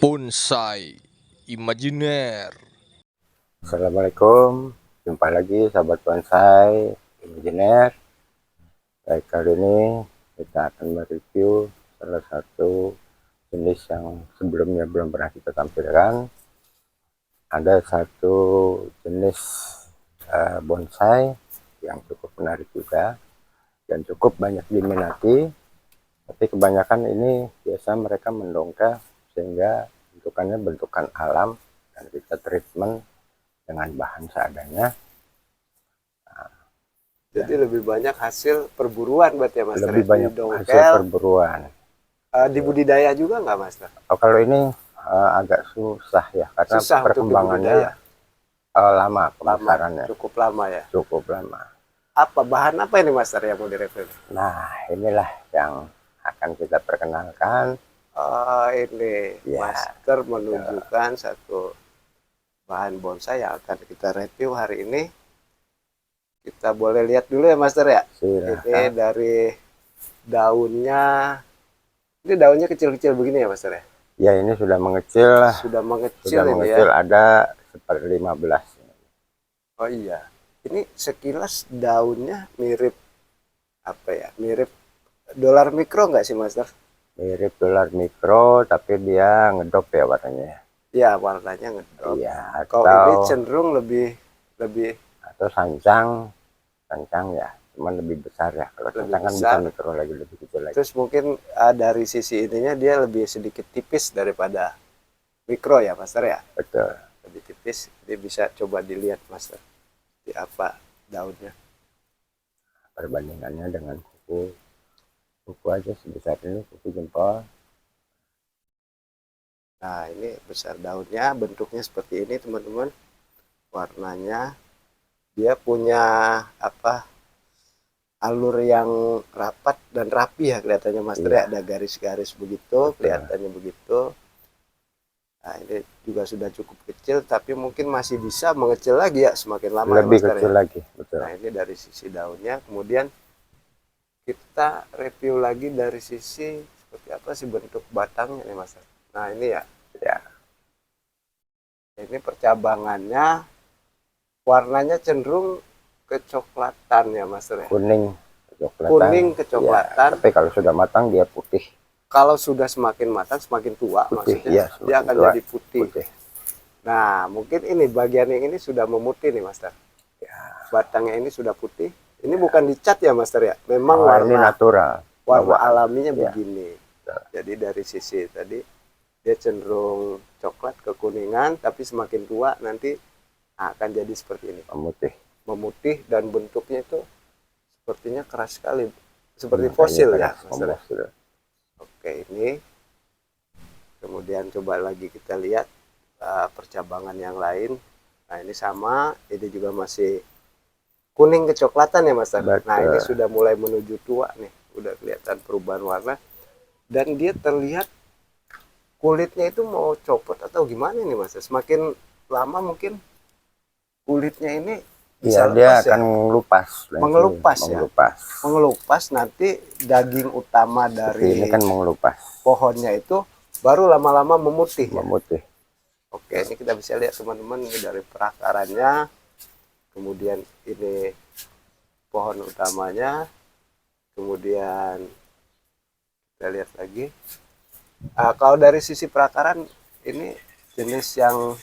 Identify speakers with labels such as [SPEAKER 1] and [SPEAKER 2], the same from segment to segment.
[SPEAKER 1] Bonsai Imajiner.
[SPEAKER 2] Assalamualaikum, jumpa lagi sahabat bonsai Imajiner. Baik, kali ini kita akan mereview salah satu jenis yang sebelumnya belum pernah kita tampilkan. Ada satu jenis bonsai yang cukup menarik juga dan cukup banyak diminati, tapi kebanyakan ini biasa mereka mendongkel sehingga bentukannya bentukan alam dan kita treatment dengan bahan seadanya.
[SPEAKER 3] Jadi lebih banyak hasil perburuan berarti ya, Master?
[SPEAKER 2] Lebih banyak hasil perburuan.
[SPEAKER 3] Di budidaya juga nggak, Master?
[SPEAKER 2] Oh, kalau ini agak susah ya, karena
[SPEAKER 3] susah
[SPEAKER 2] perkembangannya lama pembesarannya.
[SPEAKER 3] Cukup lama ya?
[SPEAKER 2] Cukup lama.
[SPEAKER 3] Bahan apa ini, Master, yang mau direview?
[SPEAKER 2] Nah, inilah yang akan kita perkenalkan.
[SPEAKER 3] Ini ya. Master menunjukkan satu bahan bonsai yang akan kita review hari ini. Kita boleh lihat dulu ya, Master ya.
[SPEAKER 2] Silahkan.
[SPEAKER 3] Ini dari daunnya. Ini daunnya kecil-kecil begini ya, Master ya?
[SPEAKER 2] Ya, ini sudah mengecil.
[SPEAKER 3] Sudah mengecil,
[SPEAKER 2] sudah
[SPEAKER 3] ini
[SPEAKER 2] mengecil
[SPEAKER 3] ya.
[SPEAKER 2] Ada seperti 15.
[SPEAKER 3] Oh iya. Ini sekilas daunnya mirip apa ya? Mirip dolar mikro nggak sih, Master?
[SPEAKER 2] Mirip dolar mikro, tapi dia ngedop ya warnanya.
[SPEAKER 3] Ya, warnanya ngedop.
[SPEAKER 2] Iya,
[SPEAKER 3] kalau ini cenderung lebih
[SPEAKER 2] atau sancang ya, cuman lebih besar ya. Kalau sancang kan bisa mikro lagi, lebih kecil lagi.
[SPEAKER 3] Terus mungkin dari sisi ininya dia lebih sedikit tipis daripada mikro ya, Master ya.
[SPEAKER 2] Betul.
[SPEAKER 3] Lebih tipis. Dia bisa coba dilihat, Master, di apa daunnya.
[SPEAKER 2] Perbandingannya dengan kuku aja sebesar ini, kuku jempol.
[SPEAKER 3] Nah, ini besar daunnya, bentuknya seperti ini, teman-teman. Warnanya dia punya alur yang rapat dan rapi ya kelihatannya, Master ya. Ada garis-garis begitu. Betul. Kelihatannya begitu. Nah, ini juga sudah cukup kecil, tapi mungkin masih bisa mengecil lagi ya semakin lama.
[SPEAKER 2] Lebih
[SPEAKER 3] ya, Master,
[SPEAKER 2] kecil
[SPEAKER 3] ya?
[SPEAKER 2] lagi, betul.
[SPEAKER 3] Nah, ini dari sisi daunnya. Kemudian kita review lagi dari sisi seperti apa sih bentuk batangnya nih, Master. Nah, ini ya. Ini percabangannya warnanya cenderung kecoklatan ya, Master ya.
[SPEAKER 2] Kuning kecoklatan.
[SPEAKER 3] Kuning kecoklatan.
[SPEAKER 2] Ya, tapi kalau sudah matang dia putih.
[SPEAKER 3] Kalau sudah semakin matang, semakin tua putih, maksudnya ya, dia akan jadi putih. Nah, mungkin ini bagian yang ini sudah memutih nih, Master. Ya. Batangnya ini sudah putih. Ini bukan dicat ya, Master ya. Memang warna
[SPEAKER 2] ini natural.
[SPEAKER 3] Warna alaminya begini. Jadi dari sisi tadi dia cenderung coklat kekuningan, tapi semakin tua nanti akan jadi seperti ini. Memutih dan bentuknya itu sepertinya keras sekali. Seperti fosil ya, Master. Oke, ini kemudian coba lagi kita lihat percabangan yang lain. Nah, ini sama, ini juga masih kuning kecoklatan ya, Master.
[SPEAKER 2] Betul.
[SPEAKER 3] Nah, ini sudah mulai menuju tua nih, udah kelihatan perubahan warna dan dia terlihat kulitnya itu mau copot atau gimana nih, Master. Semakin lama mungkin kulitnya ini
[SPEAKER 2] bisa dia akan
[SPEAKER 3] mengelupas nanti daging utama dari
[SPEAKER 2] ini kan mengelupas
[SPEAKER 3] pohonnya itu baru lama-lama memutih.
[SPEAKER 2] Oke,
[SPEAKER 3] ini kita bisa lihat, teman-teman, ini dari perakarannya, kemudian ini pohon utamanya, kemudian kita lihat lagi. Kalau dari sisi perakaran ini jenis yang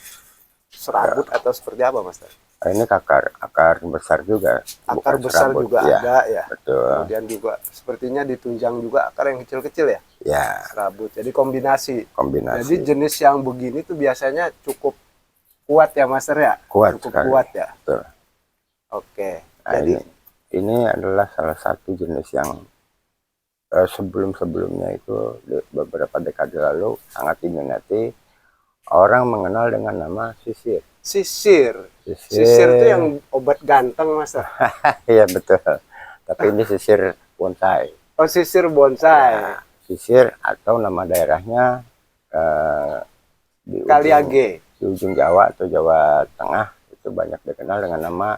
[SPEAKER 3] serabut atau seperti apa, Master?
[SPEAKER 2] Ini akar besar juga.
[SPEAKER 3] Akar besar serabut juga ya, ada ya.
[SPEAKER 2] Betul.
[SPEAKER 3] Kemudian juga sepertinya ditunjang juga akar yang kecil-kecil ya.
[SPEAKER 2] Ya.
[SPEAKER 3] Serabut. Jadi kombinasi. Jadi jenis yang begini tuh biasanya cukup kuat ya, Master ya. Cukup kuat ya.
[SPEAKER 2] Betul.
[SPEAKER 3] Oke.
[SPEAKER 2] Nah, jadi ini adalah salah satu jenis yang sebelum-sebelumnya itu beberapa dekade lalu sangat diminati. Orang mengenal dengan nama sisir. Sisir
[SPEAKER 3] itu yang obat ganteng, Master.
[SPEAKER 2] Iya, betul. Tapi ini sisir bonsai.
[SPEAKER 3] Oh, sisir bonsai.
[SPEAKER 2] Ya, sisir atau nama daerahnya
[SPEAKER 3] Kaliage.
[SPEAKER 2] Di ujung Jawa atau Jawa Tengah itu banyak dikenal dengan nama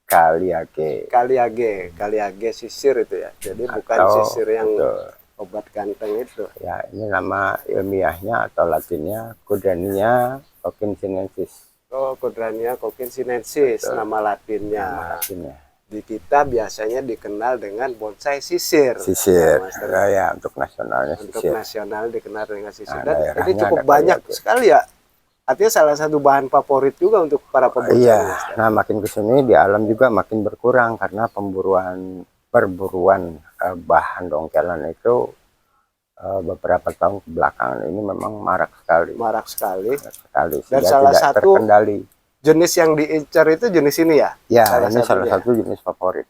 [SPEAKER 2] Kaliage.
[SPEAKER 3] Kaliage sisir itu ya. Jadi bukan sisir yang obat ganteng itu.
[SPEAKER 2] Ya, ini nama ilmiahnya atau latinnya Codrea cochinensis.
[SPEAKER 3] Oh, Codrea cochinensis
[SPEAKER 2] Betul.
[SPEAKER 3] nama latinnya.
[SPEAKER 2] Nama latinnya.
[SPEAKER 3] Di kita biasanya dikenal dengan bonsai sisir.
[SPEAKER 2] Sisir.
[SPEAKER 3] Ya, Master.
[SPEAKER 2] Ya, untuk nasionalnya
[SPEAKER 3] Untuk
[SPEAKER 2] sisir.
[SPEAKER 3] nasional dikenal dengan sisir.
[SPEAKER 2] Nah,
[SPEAKER 3] Dan ini
[SPEAKER 2] daerahnya
[SPEAKER 3] cukup
[SPEAKER 2] ada
[SPEAKER 3] banyak
[SPEAKER 2] kayak gitu.
[SPEAKER 3] sekali ya. Artinya salah satu bahan favorit juga untuk para pebonsai.
[SPEAKER 2] Iya.
[SPEAKER 3] Master.
[SPEAKER 2] Nah, makin kesini di alam juga makin berkurang karena perburuan bahan dongkelan itu beberapa tahun kebelakangan ini memang marak sekali.
[SPEAKER 3] Marak sekali.
[SPEAKER 2] Dan
[SPEAKER 3] Dan salah
[SPEAKER 2] tidak
[SPEAKER 3] satu
[SPEAKER 2] terkendali.
[SPEAKER 3] jenis yang diincar itu jenis ini ya?
[SPEAKER 2] Ya,
[SPEAKER 3] salah
[SPEAKER 2] ini salah
[SPEAKER 3] satunya.
[SPEAKER 2] satu jenis favorit.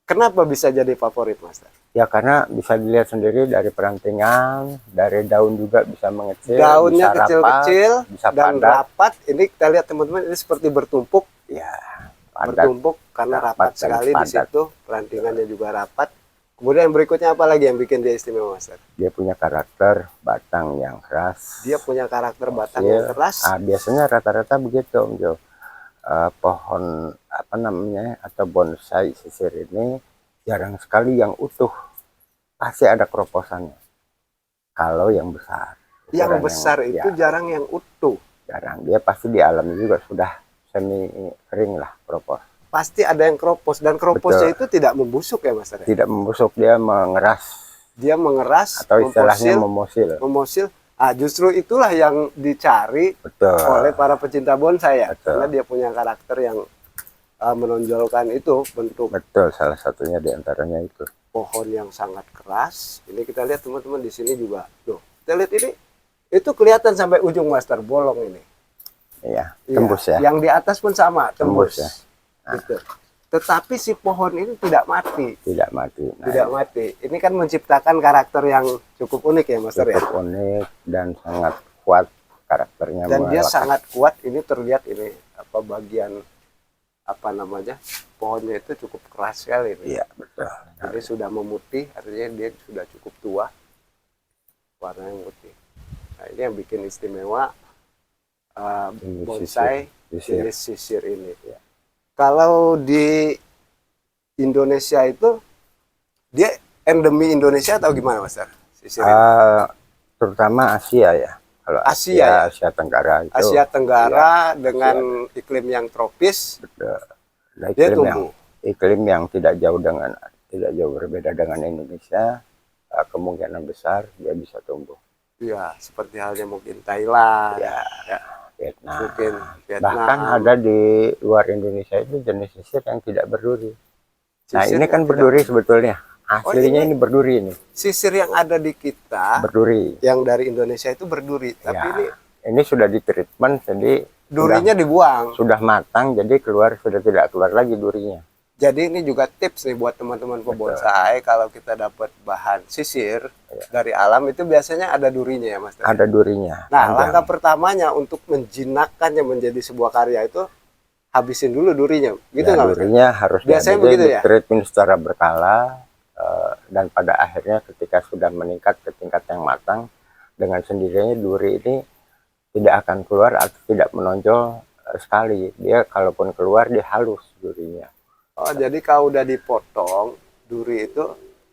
[SPEAKER 3] Kenapa bisa jadi favorit, Master?
[SPEAKER 2] Ya karena bisa dilihat sendiri dari perantingan, dari daun juga bisa mengecil,
[SPEAKER 3] Daunnya
[SPEAKER 2] bisa
[SPEAKER 3] kecil-kecil
[SPEAKER 2] rapat, bisa
[SPEAKER 3] dan
[SPEAKER 2] padat.
[SPEAKER 3] rapat. Ini kita lihat teman-teman, ini seperti bertumpuk.
[SPEAKER 2] Ya, padat.
[SPEAKER 3] Bertumpuk karena rapat
[SPEAKER 2] Rapat dan
[SPEAKER 3] sekali di
[SPEAKER 2] padat.
[SPEAKER 3] situ. Perantingannya juga rapat. Kemudian yang berikutnya apa lagi yang bikin dia istimewa, Master?
[SPEAKER 2] Dia punya karakter batang yang keras.
[SPEAKER 3] Dia punya karakter batang
[SPEAKER 2] Fosil.
[SPEAKER 3] yang keras.
[SPEAKER 2] Biasanya rata-rata begitu, Om Jo. Pohon apa namanya atau bonsai sisir ini jarang sekali yang utuh, pasti ada keroposannya. Kalau yang besar,
[SPEAKER 3] Yang besar itu
[SPEAKER 2] ya,
[SPEAKER 3] jarang yang utuh.
[SPEAKER 2] jarang. Dia pasti di alam juga sudah semi kering lah keropos.
[SPEAKER 3] Pasti ada yang keropos dan keroposnya itu tidak membusuk ya, Master?
[SPEAKER 2] Tidak membusuk, dia mengeras
[SPEAKER 3] Dia mengeras,
[SPEAKER 2] atau istilahnya
[SPEAKER 3] memfosil,
[SPEAKER 2] memosil.
[SPEAKER 3] memosil. Justru itulah yang dicari
[SPEAKER 2] Betul.
[SPEAKER 3] oleh para pecinta bonsai ya,
[SPEAKER 2] Betul.
[SPEAKER 3] karena dia punya karakter yang menonjolkan itu bentuk
[SPEAKER 2] Betul, salah satunya diantaranya itu.
[SPEAKER 3] pohon yang sangat keras. Ini kita lihat teman-teman di sini juga, tuh kita lihat ini, itu kelihatan sampai ujung, Master, bolong ini.
[SPEAKER 2] Iya,
[SPEAKER 3] Iya,
[SPEAKER 2] tembus ya.
[SPEAKER 3] Yang di atas pun sama, tembus.
[SPEAKER 2] Tembus ya.
[SPEAKER 3] Gitu. Tetapi si pohon ini tidak mati,
[SPEAKER 2] Tidak mati. Nah,
[SPEAKER 3] tidak mati. Ini kan menciptakan karakter yang cukup unik ya, Master ya.
[SPEAKER 2] cukup unik dan sangat kuat karakternya.
[SPEAKER 3] Dan dia
[SPEAKER 2] mengalahkan.
[SPEAKER 3] sangat kuat. Ini terlihat ini apa bagian apa namanya pohonnya itu cukup keras sekali ini.
[SPEAKER 2] Iya, betul.
[SPEAKER 3] Jadi sudah memutih, artinya dia sudah cukup tua, warnanya putih. Nah, ini yang bikin istimewa
[SPEAKER 2] Ini
[SPEAKER 3] bonsai
[SPEAKER 2] sisir.
[SPEAKER 3] jenis sisir ini. Kalau di Indonesia itu dia endemi Indonesia atau gimana, Master? Sisir ini?
[SPEAKER 2] Terutama Asia ya. Kalau
[SPEAKER 3] Asia ya?
[SPEAKER 2] Asia Tenggara itu.
[SPEAKER 3] Asia Tenggara
[SPEAKER 2] ya,
[SPEAKER 3] dengan iklim yang tropis,
[SPEAKER 2] betul. Nah,
[SPEAKER 3] dia
[SPEAKER 2] iklim
[SPEAKER 3] tumbuh.
[SPEAKER 2] yang tidak jauh berbeda dengan Indonesia, kemungkinan besar dia bisa tumbuh.
[SPEAKER 3] Ya, seperti halnya mungkin Thailand,
[SPEAKER 2] Ya,
[SPEAKER 3] ya,
[SPEAKER 2] Vietnam.
[SPEAKER 3] mungkin Vietnam.
[SPEAKER 2] Bahkan ada di luar Indonesia itu jenis sisir yang tidak berduri. Nah,
[SPEAKER 3] Sisir
[SPEAKER 2] ini kan
[SPEAKER 3] yang
[SPEAKER 2] berduri sebetulnya. Aslinya
[SPEAKER 3] ini
[SPEAKER 2] ini berduri ini.
[SPEAKER 3] Sisir yang ada di kita,
[SPEAKER 2] Berduri.
[SPEAKER 3] yang dari Indonesia itu berduri, tapi
[SPEAKER 2] Ya,
[SPEAKER 3] ini
[SPEAKER 2] ini sudah di treatment jadi
[SPEAKER 3] durinya dibuang.
[SPEAKER 2] sudah matang, jadi sudah tidak keluar lagi durinya.
[SPEAKER 3] Jadi ini juga tips nih buat teman-teman pebonsai, kalau kita dapat bahan sisir dari alam itu biasanya ada durinya ya, Mas.
[SPEAKER 2] Ada durinya.
[SPEAKER 3] Nah,
[SPEAKER 2] panjang.
[SPEAKER 3] langkah pertamanya untuk menjinakkannya menjadi sebuah karya itu habisin dulu durinya, gitu
[SPEAKER 2] Ya,
[SPEAKER 3] nggak, Mas?
[SPEAKER 2] durinya harus
[SPEAKER 3] Biasanya
[SPEAKER 2] diambil,
[SPEAKER 3] begitu ya?
[SPEAKER 2] treatment secara berkala, dan pada akhirnya ketika sudah meningkat ke tingkat yang matang, dengan sendirinya duri ini tidak akan keluar atau tidak menonjol sekali. Dia kalaupun keluar dia halus durinya.
[SPEAKER 3] Oh, jadi kalau udah dipotong duri itu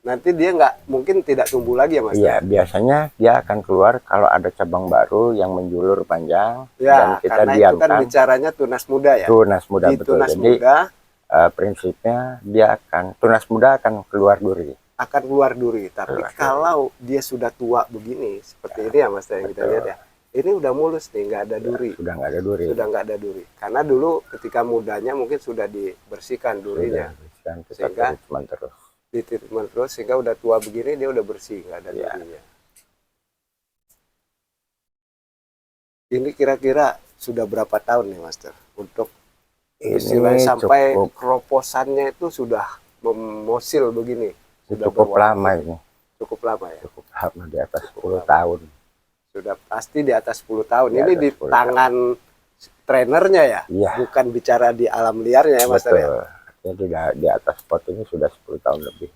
[SPEAKER 3] nanti dia nggak mungkin tidak tumbuh lagi ya, Mas?
[SPEAKER 2] Iya, biasanya dia akan keluar kalau ada cabang baru yang menjulur panjang
[SPEAKER 3] Ya,
[SPEAKER 2] dan kita
[SPEAKER 3] karena itu kan
[SPEAKER 2] diamkan.
[SPEAKER 3] bicaranya tunas muda ya.
[SPEAKER 2] Tunas muda,
[SPEAKER 3] Di
[SPEAKER 2] betul.
[SPEAKER 3] tunas
[SPEAKER 2] Jadi
[SPEAKER 3] muda
[SPEAKER 2] prinsipnya tunas muda akan keluar duri.
[SPEAKER 3] akan keluar duri. Tapi
[SPEAKER 2] Keluar duri.
[SPEAKER 3] kalau dia sudah tua begini, seperti ini ya, Mas, yang kita
[SPEAKER 2] betul.
[SPEAKER 3] lihat ya. Ini udah mulus nih, nggak ada duri.
[SPEAKER 2] Sudah nggak ada duri.
[SPEAKER 3] Sudah nggak ada duri. Karena dulu ketika mudanya mungkin sudah dibersihkan durinya.
[SPEAKER 2] Dan kita
[SPEAKER 3] Sehingga
[SPEAKER 2] treatment terus.
[SPEAKER 3] di treatment terus sehingga udah tua begini dia udah bersih, nggak ada
[SPEAKER 2] Ya.
[SPEAKER 3] durinya. Ini kira-kira sudah berapa tahun nih, Master, untuk istilahnya sampai
[SPEAKER 2] cukup,
[SPEAKER 3] keroposannya itu sudah memosil begini? Sudah
[SPEAKER 2] cukup
[SPEAKER 3] berwarna
[SPEAKER 2] lama
[SPEAKER 3] begini.
[SPEAKER 2] ini.
[SPEAKER 3] Cukup lama ya.
[SPEAKER 2] Cukup lama, di atas
[SPEAKER 3] Cukup
[SPEAKER 2] 10
[SPEAKER 3] lama.
[SPEAKER 2] tahun.
[SPEAKER 3] Sudah pasti di atas 10 tahun.
[SPEAKER 2] Di
[SPEAKER 3] Ini
[SPEAKER 2] atas
[SPEAKER 3] di
[SPEAKER 2] 10
[SPEAKER 3] tangan trainernya ya,
[SPEAKER 2] Iya.
[SPEAKER 3] bukan bicara di alam liarnya ya, Master ya.
[SPEAKER 2] Betul. Jadi di atas pot ini sudah 10 tahun lebih.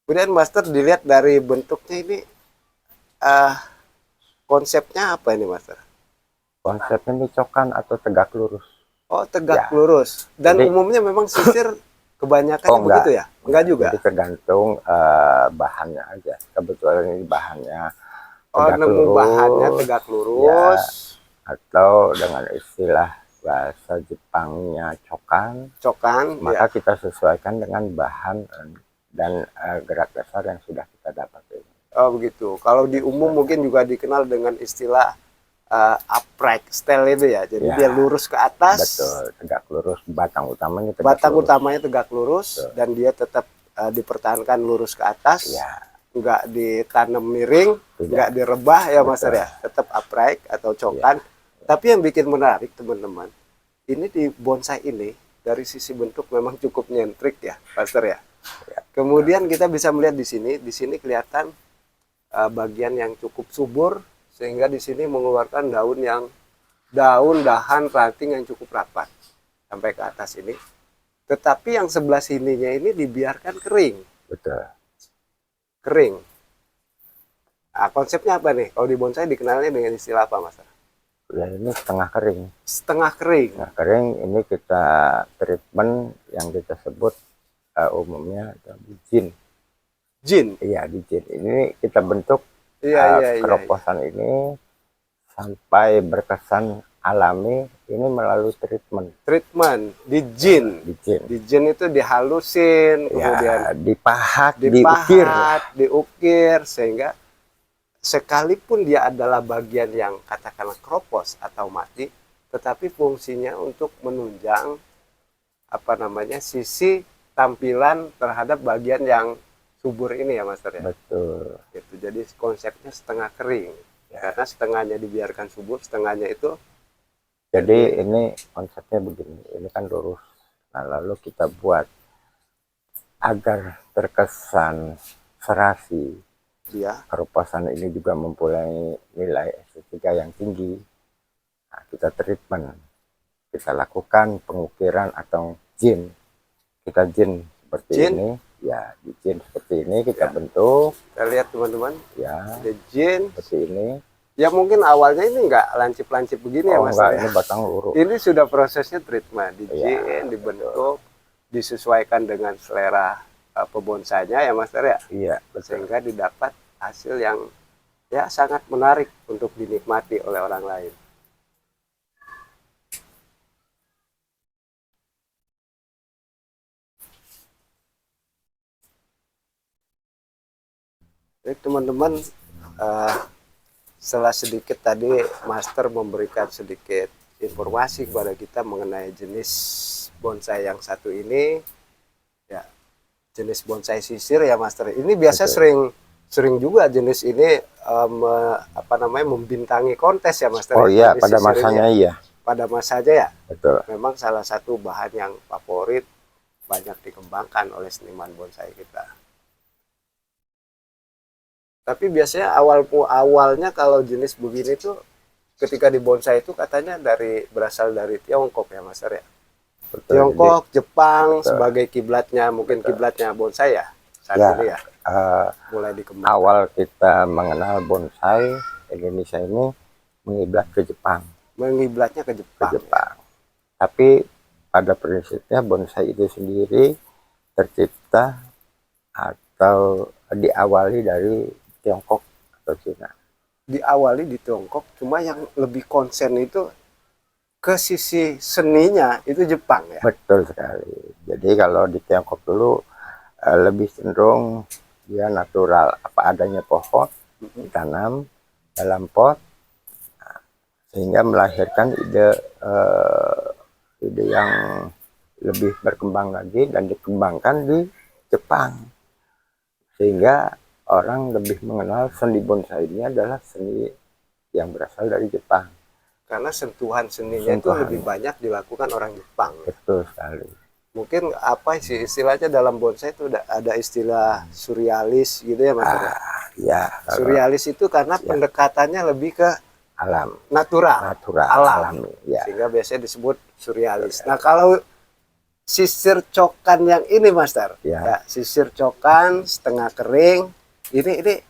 [SPEAKER 3] Kemudian Master dilihat dari bentuknya ini, konsepnya apa ini, Master?
[SPEAKER 2] Konsepnya ini cokan atau tegak lurus.
[SPEAKER 3] Oh, tegak
[SPEAKER 2] Ya.
[SPEAKER 3] lurus. Dan
[SPEAKER 2] Jadi-
[SPEAKER 3] umumnya memang sisir kebanyakan
[SPEAKER 2] Oh, enggak.
[SPEAKER 3] begitu ya? Enggak juga.
[SPEAKER 2] Jadi tergantung bahannya aja. Kebetulan ini bahannya
[SPEAKER 3] Oh,
[SPEAKER 2] tegak
[SPEAKER 3] nemu
[SPEAKER 2] lurus,
[SPEAKER 3] bahannya tegak lurus.
[SPEAKER 2] atau dengan istilah bahasa Jepangnya cokan,
[SPEAKER 3] Cokan,
[SPEAKER 2] maka
[SPEAKER 3] ya.
[SPEAKER 2] kita sesuaikan dengan bahan dan gerak dasar yang sudah kita dapat.
[SPEAKER 3] Oh begitu. Kalau di umum mungkin juga dikenal dengan istilah upright style itu ya. Jadi
[SPEAKER 2] Ya,
[SPEAKER 3] dia lurus ke atas.
[SPEAKER 2] Betul, tegak lurus. Batang utamanya tegak
[SPEAKER 3] Batang
[SPEAKER 2] lurus.
[SPEAKER 3] utamanya tegak lurus.
[SPEAKER 2] Betul.
[SPEAKER 3] Dan dia tetap dipertahankan lurus ke atas.
[SPEAKER 2] Ya,
[SPEAKER 3] Nggak ditanam miring,
[SPEAKER 2] Tidak.
[SPEAKER 3] nggak direbah ya Mas
[SPEAKER 2] Betul.
[SPEAKER 3] ya. Tetap upright atau cokan. Tapi yang bikin menarik teman-teman, ini di bonsai ini dari sisi bentuk memang cukup nyentrik ya, Pastor ya. Kemudian kita bisa melihat di sini kelihatan bagian yang cukup subur sehingga di sini mengeluarkan dahan ranting yang cukup rapat sampai ke atas ini. Tetapi yang sebelah sininya ini dibiarkan kering.
[SPEAKER 2] betul.
[SPEAKER 3] Kering. Nah, konsepnya apa nih? Kalau di bonsai dikenalnya dengan istilah apa, Mas?
[SPEAKER 2] Ya, ini setengah kering.
[SPEAKER 3] Setengah kering.
[SPEAKER 2] Nah, kering ini kita treatment yang kita sebut umumnya jin.
[SPEAKER 3] Jin.
[SPEAKER 2] Iya, di jin. Ini kita bentuk
[SPEAKER 3] Iya.
[SPEAKER 2] keroposan ini sampai berkesan alami ini melalui treatment.
[SPEAKER 3] Treatment di jin.
[SPEAKER 2] Di jin.
[SPEAKER 3] Di jin itu dihalusin, kemudian
[SPEAKER 2] Dipahat, diukir.
[SPEAKER 3] diukir sehingga sekalipun dia adalah bagian yang katakanlah kropos atau mati, tetapi fungsinya untuk menunjang sisi tampilan terhadap bagian yang subur ini ya Master ya.
[SPEAKER 2] Betul.
[SPEAKER 3] Gitu. Jadi konsepnya setengah kering. Karena setengahnya dibiarkan subur, setengahnya itu.
[SPEAKER 2] Jadi ini konsepnya begini, ini kan lurus. Nah, lalu kita buat agar terkesan serasi.
[SPEAKER 3] Ya.
[SPEAKER 2] Keroposan ini juga mempunyai nilai estetika yang tinggi. Nah, kita treatment, kita lakukan pengukiran atau jin. Kita jin seperti ini, ya di jin seperti ini kita bentuk.
[SPEAKER 3] Kita lihat teman-teman,
[SPEAKER 2] ya
[SPEAKER 3] the jin
[SPEAKER 2] seperti ini.
[SPEAKER 3] Ya mungkin awalnya ini enggak lancip-lancip begini ya Mas.
[SPEAKER 2] Enggak,
[SPEAKER 3] ya.
[SPEAKER 2] ini batang lurus.
[SPEAKER 3] Ini sudah prosesnya treatment, di jin, dibentuk, disesuaikan dengan selera pebonsainya ya Mas ya.
[SPEAKER 2] Iya,
[SPEAKER 3] sehingga didapat hasil yang ya sangat menarik untuk dinikmati oleh orang lain. Jadi teman-teman, setelah sedikit tadi Master memberikan sedikit informasi kepada kita mengenai jenis bonsai yang satu ini, ya jenis bonsai sisir ya Master. Ini biasa sering juga jenis ini membintangi kontes ya Master.
[SPEAKER 2] Oh iya, pada masanya iya.
[SPEAKER 3] Pada masanya ya.
[SPEAKER 2] Betul.
[SPEAKER 3] Memang salah satu bahan yang favorit, banyak dikembangkan oleh seniman bonsai kita. Tapi biasanya awalnya kalau jenis begini tuh ketika di bonsai itu katanya berasal dari Tiongkok ya Mas ya. Betul, Tiongkok, Jepang sebagai kiblatnya, mungkin kiblatnya bonsai ya saat ini ya. Mulai dikembangkan.
[SPEAKER 2] Awal kita mengenal bonsai Indonesia ini mengiblat ke Jepang.
[SPEAKER 3] Mengiblatnya ke Jepang.
[SPEAKER 2] Tapi pada prinsipnya bonsai itu sendiri tercipta atau diawali dari Tiongkok atau Cina.
[SPEAKER 3] Diawali di Tiongkok, cuma yang lebih konsen itu ke sisi seninya itu Jepang ya.
[SPEAKER 2] Betul sekali. Jadi kalau di Tiongkok dulu lebih cenderung dia natural, apa adanya pohon ditanam dalam pot, sehingga melahirkan ide yang lebih berkembang lagi dan dikembangkan di Jepang, sehingga orang lebih mengenal seni bonsai ini adalah seni yang berasal dari Jepang.
[SPEAKER 3] Karena sentuhan seninya itu lebih banyak dilakukan orang Jepang.
[SPEAKER 2] Betul sekali.
[SPEAKER 3] Mungkin apa sih istilahnya dalam bonsai itu ada istilah surrealis gitu ya Mas?
[SPEAKER 2] Ya.
[SPEAKER 3] Surrealis itu karena pendekatannya lebih ke
[SPEAKER 2] alam,
[SPEAKER 3] natural,
[SPEAKER 2] alam. Ya.
[SPEAKER 3] Sehingga biasanya disebut surrealis. Nah kalau sisir cokan yang ini Master, ya, sisir cokan setengah kering. Ini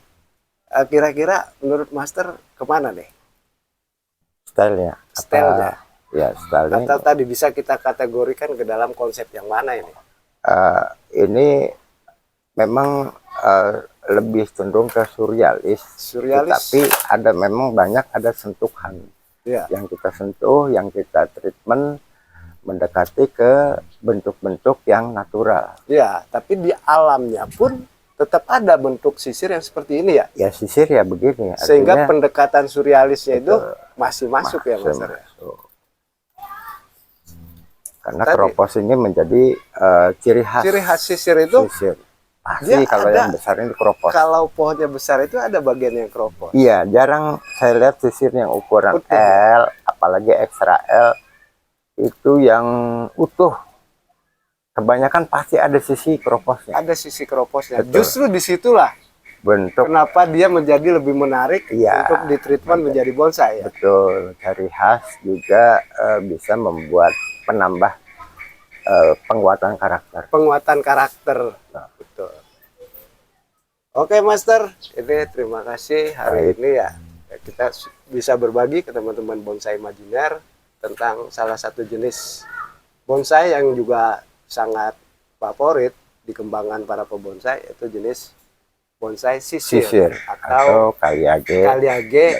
[SPEAKER 3] kira-kira menurut Master kemana nih?
[SPEAKER 2] Stylenya. Ya, stylenya.
[SPEAKER 3] Atau tadi bisa kita kategorikan ke dalam konsep yang mana ini?
[SPEAKER 2] Ini memang lebih cenderung ke surrealis, tapi ada memang banyak ada sentuhan yang kita sentuh, yang kita treatment mendekati ke bentuk-bentuk yang natural.
[SPEAKER 3] Ya, tapi di alamnya pun tetap ada bentuk sisir yang seperti ini ya.
[SPEAKER 2] Ya sisir ya begini.
[SPEAKER 3] Sehingga
[SPEAKER 2] artinya,
[SPEAKER 3] pendekatan surrealisnya itu masih masuk ya Mas.
[SPEAKER 2] Karena keropos ini menjadi ciri khas
[SPEAKER 3] sisir itu.
[SPEAKER 2] Pasti kalau yang besar ini keropos.
[SPEAKER 3] Kalau pohonnya besar itu ada bagian yang keropos.
[SPEAKER 2] Iya, jarang saya lihat sisir yang ukuran L, apalagi ekstra L itu yang utuh. Kebanyakan pasti ada sisi keroposnya.
[SPEAKER 3] Ada sisi keroposnya. Betul. Justru disitulah bentuk kenapa dia menjadi lebih menarik untuk ditreatment menjadi bonsai. Ya?
[SPEAKER 2] Betul, ciri khas juga bisa membuat penambah penguatan karakter.
[SPEAKER 3] Penguatan karakter. Nah. Betul. Oke, Master. Ini terima kasih hari ini ya. Kita bisa berbagi ke teman-teman bonsai Imaginer tentang salah satu jenis bonsai yang juga sangat favorit di kembangan para pebonsai, yaitu jenis bonsai sisir atau kaliage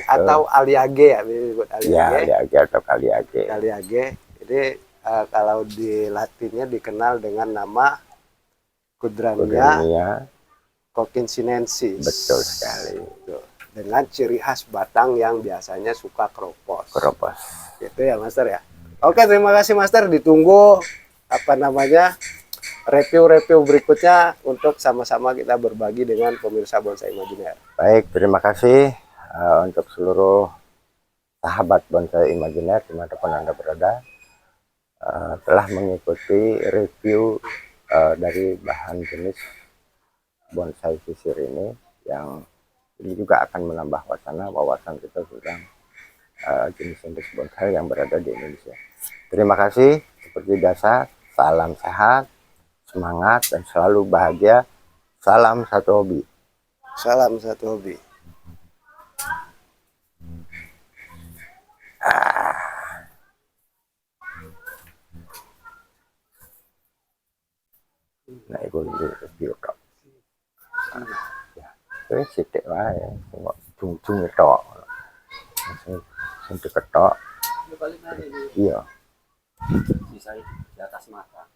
[SPEAKER 3] atau aliage ya, disebut aliage
[SPEAKER 2] atau kaliage.
[SPEAKER 3] Jadi kalau di Latinnya dikenal dengan nama Cudrania cochinensis.
[SPEAKER 2] Betul sekali.
[SPEAKER 3] Dengan ciri khas batang yang biasanya suka keropos. Gitu ya, Master ya. Oke, terima kasih Master. Ditunggu review berikutnya untuk sama-sama kita berbagi dengan pemirsa Bonsai Imaginer.
[SPEAKER 2] Baik, terima kasih untuk seluruh sahabat Bonsai Imaginer dimanapun Anda berada, telah mengikuti review dari bahan jenis bonsai sisir ini, yang ini juga akan menambah wawasan kita tentang jenis-jenis bonsai yang berada di Indonesia. Terima kasih. Seperti biasa, salam sehat, semangat, dan selalu bahagia. Salam satu hobi.
[SPEAKER 3] Salam satu hobi.
[SPEAKER 2] Nah, itu review kok. Ya, terus sidik wae, tengok jung-jung tok. Sing diketok. Iya.
[SPEAKER 3] Bisa di atas mata.